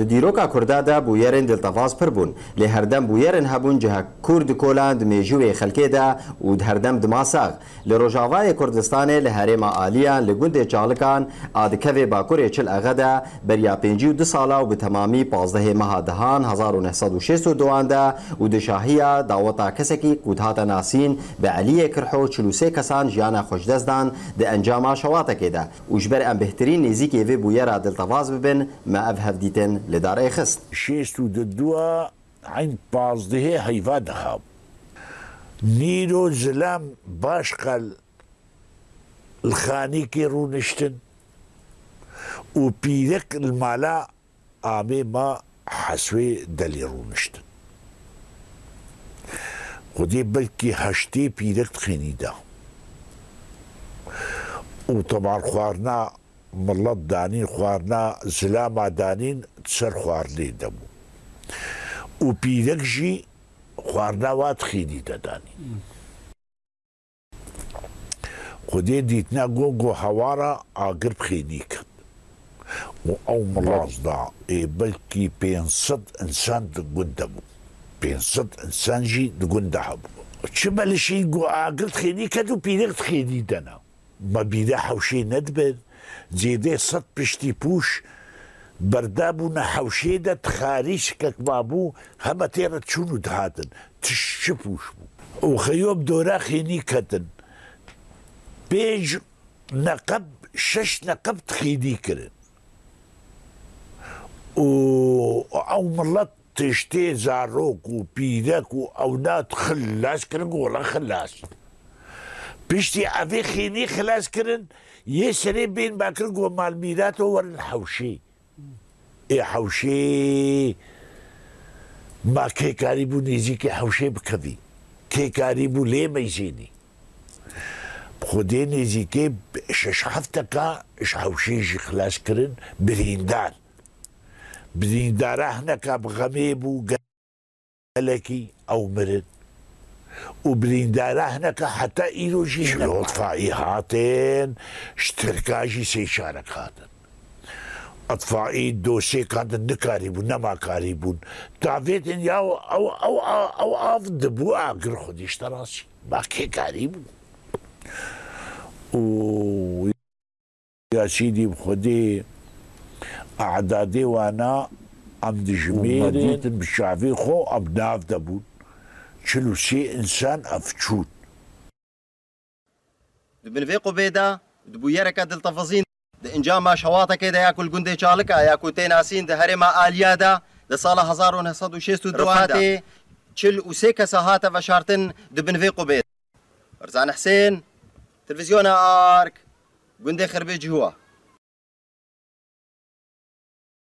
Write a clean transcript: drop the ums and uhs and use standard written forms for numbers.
دیروکا کردا دا بویرن دلتواز پر بون لی هردم بویرن هبون جه کرد کولان دمیجوی خلکی دا و هردم دماساغ لی روجاوای کردستان لی هرم آلیان لی گنده چالکان آدکوی باکوری چل اغدا بریا 52 سالا و به تمامی 15 ماه دهان 1962 دا و دشاهیا داوتا کسکی کودهاتا ناسین به علی کرحو 43 کسان جیانا خوشدزدان ده انجام شواتا که دا و جبر ام بهترین نزیکی وی بویرا دلتواز ببن ما افهف دیتن لداره خست شیست و دو عین 15 هیوا دهاب نیرو زلام باش قل الخانی که رو نشتن و پیرک المالا آمه ما حسوی دلی رو نشتن خودی بلکی هشتی پیرک تخینی دا و طبعا خوارنا ملت دانین خوارنا زلام دانین سر خوارلی دمو و پیرک جی خوارنا وات خیلی دادانی خودی دیتنا گو هوارا آگر بخینی کد و او ملاز دا بلکی 500 انسان دگون دمو 500 انسان جی دگون دهبو چه بلشی گو آگر تخینی کد و پیرک تخینی دانا ما بیده حوشی ندبر زیده 100 پشتی پوش بردابونا حوشی دا تخاریش کک بابو همه تیرا چونو دهاتن تش پوش بو و خیوب دورا خینی کتن 5 نقب 6 نقب تخیدی کرن و او ملت تشتی زاروک و پیرک و اولاد خلاص کرن ولا خلاص پشتی اوی خینی خلاص کرن یه سری بین باکر گو مال میرات و ورن حوشی ای حوشی ما که کاری بو نیزی که حوشی بکوی که کاری بو لی میزینی خودی نیزی که 6 هفته که اش حوشی جی خلاص کرن بریندار هنکا بغمی بو گلکی او مرد و برینداره هناك حتى إيرو جي شلوط فاي هاتين اشتركاجي سيشارك هاتن أطفائي دوسي كانت نكاريبون نما كاريبون تعفيتن ياو أو أفض بو آقر خود اشتراسي ما كي كاريبون و يا سيدي بخدي أعدادي وانا أم دجميرين بالشعبي خو أبناف دبون 43 انسان افچود دبنفي قبيدا دبويركا دلتفزين د انجام شواطه كده ياكل جندي چالكا ياكو تيناسين د هرما اليادا د صاله 1962 چل وسيكا ساهاتا وشارتن دبنفي قبيدا رزان حسين تلفزيون ارك جندي خربيج هو